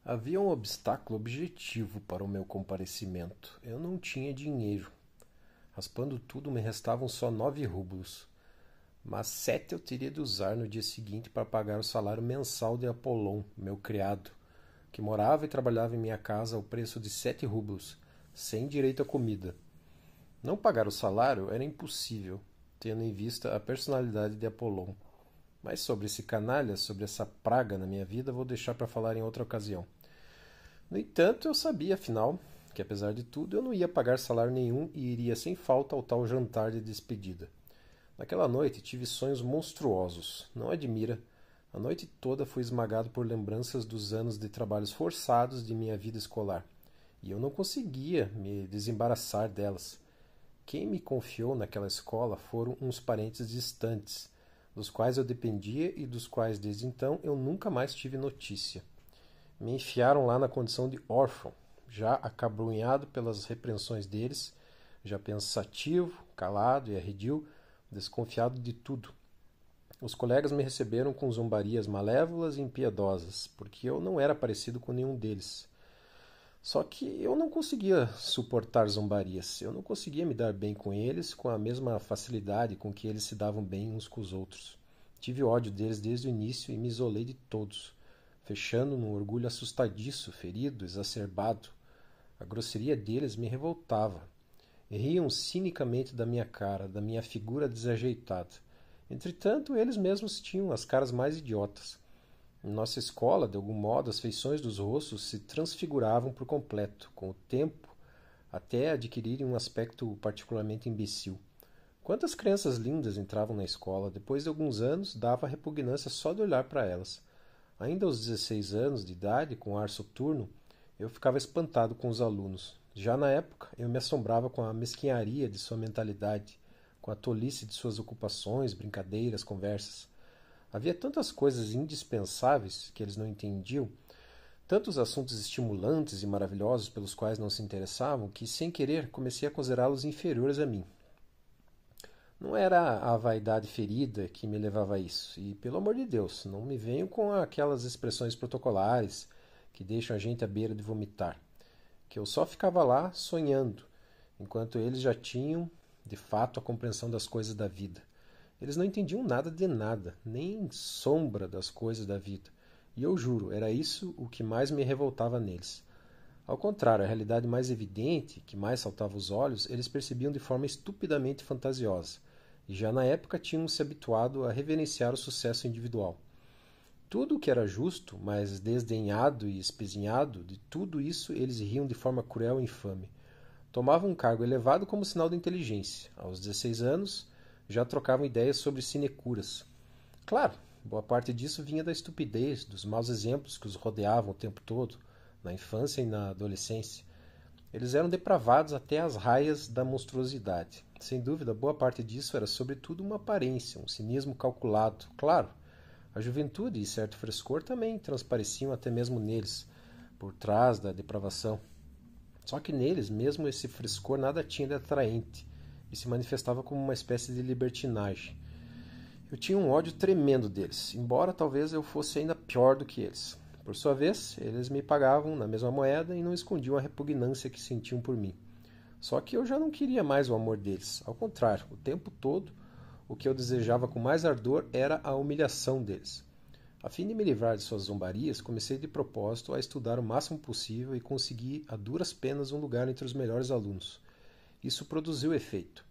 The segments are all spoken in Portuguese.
Havia um obstáculo objetivo para o meu comparecimento. Eu não tinha dinheiro. Raspando tudo, me restavam só 9 rublos. Mas 7 eu teria de usar no dia seguinte para pagar o salário mensal de Apollon, meu criado, que morava e trabalhava em minha casa ao preço de 7 rublos, sem direito à comida. Não pagar o salário era impossível, tendo em vista a personalidade de Apollon. Mas sobre esse canalha, sobre essa praga na minha vida, vou deixar para falar em outra ocasião. No entanto, eu sabia, afinal, que apesar de tudo eu não ia pagar salário nenhum e iria sem falta ao tal jantar de despedida. Naquela noite tive sonhos monstruosos. Não admira. A noite toda fui esmagado por lembranças dos anos de trabalhos forçados de minha vida escolar. E eu não conseguia me desembaraçar delas. Quem me confiou naquela escola foram uns parentes distantes, dos quais eu dependia e dos quais desde então eu nunca mais tive notícia. Me enfiaram lá na condição de órfão, já acabrunhado pelas repreensões deles, já pensativo, calado e arredio, desconfiado de tudo. Os colegas me receberam com zombarias malévolas e impiedosas, porque eu não era parecido com nenhum deles. Só que eu não conseguia suportar zombarias, eu não conseguia me dar bem com eles com a mesma facilidade com que eles se davam bem uns com os outros. Tive ódio deles desde o início e me isolei de todos, fechando num orgulho assustadiço, ferido, exacerbado. A grosseria deles me revoltava. Riam cinicamente da minha cara, da minha figura desajeitada. Entretanto, eles mesmos tinham as caras mais idiotas. Em nossa escola, de algum modo, as feições dos rostos se transfiguravam por completo, com o tempo, até adquirirem um aspecto particularmente imbecil. Quantas crianças lindas entravam na escola, depois de alguns anos, dava repugnância só de olhar para elas. Ainda aos 16 anos de idade, com ar soturno, eu ficava espantado com os alunos. Já na época, eu me assombrava com a mesquinharia de sua mentalidade, com a tolice de suas ocupações, brincadeiras, conversas. Havia tantas coisas indispensáveis que eles não entendiam, tantos assuntos estimulantes e maravilhosos pelos quais não se interessavam, que, sem querer, comecei a considerá-los inferiores a mim. Não era a vaidade ferida que me levava a isso, e, pelo amor de Deus, não me venham com aquelas expressões protocolares que deixam a gente à beira de vomitar, que eu só ficava lá sonhando, enquanto eles já tinham, de fato, a compreensão das coisas da vida. Eles não entendiam nada de nada, nem sombra das coisas da vida. E eu juro, era isso o que mais me revoltava neles. Ao contrário, a realidade mais evidente, que mais saltava aos olhos, eles percebiam de forma estupidamente fantasiosa, e já na época tinham se habituado a reverenciar o sucesso individual. Tudo o que era justo, mas desdenhado e espezinhado, de tudo isso eles riam de forma cruel e infame. Tomavam um cargo elevado como sinal de inteligência. Aos 16 anos, já trocavam ideias sobre sinecuras. Claro, boa parte disso vinha da estupidez, dos maus exemplos que os rodeavam o tempo todo, na infância e na adolescência. Eles eram depravados até as raias da monstruosidade. Sem dúvida, boa parte disso era sobretudo uma aparência, um cinismo calculado. Claro, a juventude e certo frescor também transpareciam até mesmo neles, por trás da depravação. Só que neles mesmo esse frescor nada tinha de atraente e se manifestava como uma espécie de libertinagem. Eu tinha um ódio tremendo deles, embora talvez eu fosse ainda pior do que eles. Por sua vez, eles me pagavam na mesma moeda e não escondiam a repugnância que sentiam por mim. Só que eu já não queria mais o amor deles. Ao contrário, o tempo todo, o que eu desejava com mais ardor era a humilhação deles. A fim de me livrar de suas zombarias, comecei de propósito a estudar o máximo possível e consegui a duras penas um lugar entre os melhores alunos. Isso produziu efeito.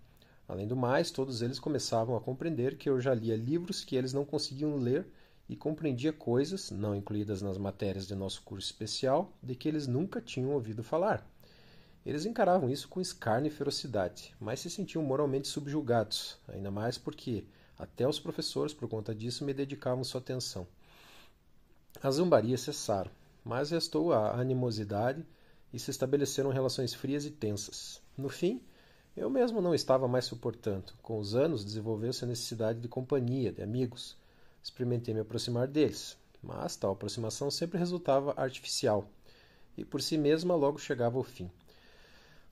Além do mais, todos eles começavam a compreender que eu já lia livros que eles não conseguiam ler e compreendia coisas, não incluídas nas matérias de nosso curso especial, de que eles nunca tinham ouvido falar. Eles encaravam isso com escárnio e ferocidade, mas se sentiam moralmente subjugados, ainda mais porque até os professores, por conta disso, me dedicavam sua atenção. As zombarias cessaram, mas restou a animosidade e se estabeleceram relações frias e tensas. No fim, eu mesmo não estava mais suportando. Com os anos, desenvolveu-se a necessidade de companhia, de amigos. Experimentei me aproximar deles, mas tal aproximação sempre resultava artificial, e por si mesma logo chegava ao fim.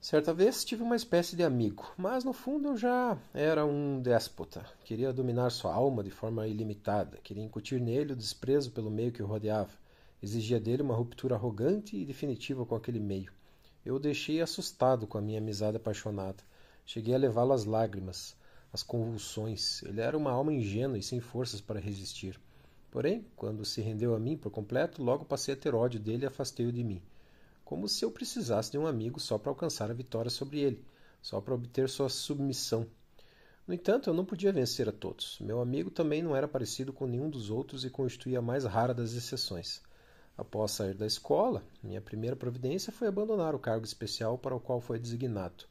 Certa vez tive uma espécie de amigo, mas no fundo eu já era um déspota. Queria dominar sua alma de forma ilimitada, queria incutir nele o desprezo pelo meio que o rodeava. Exigia dele uma ruptura arrogante e definitiva com aquele meio. Eu o deixei assustado com a minha amizade apaixonada. Cheguei a levá-lo às lágrimas, às convulsões. Ele era uma alma ingênua e sem forças para resistir. Porém, quando se rendeu a mim por completo, logo passei a ter ódio dele e afastei-o de mim. Como se eu precisasse de um amigo só para alcançar a vitória sobre ele, só para obter sua submissão. No entanto, eu não podia vencer a todos. Meu amigo também não era parecido com nenhum dos outros e constituía a mais rara das exceções. Após sair da escola, minha primeira providência foi abandonar o cargo especial para o qual foi designado,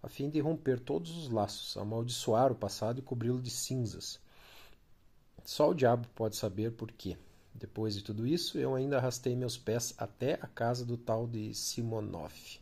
a fim de romper todos os laços, amaldiçoar o passado e cobri-lo de cinzas. Só o diabo pode saber por quê. Depois de tudo isso, eu ainda arrastei meus pés até a casa do tal de Simonov.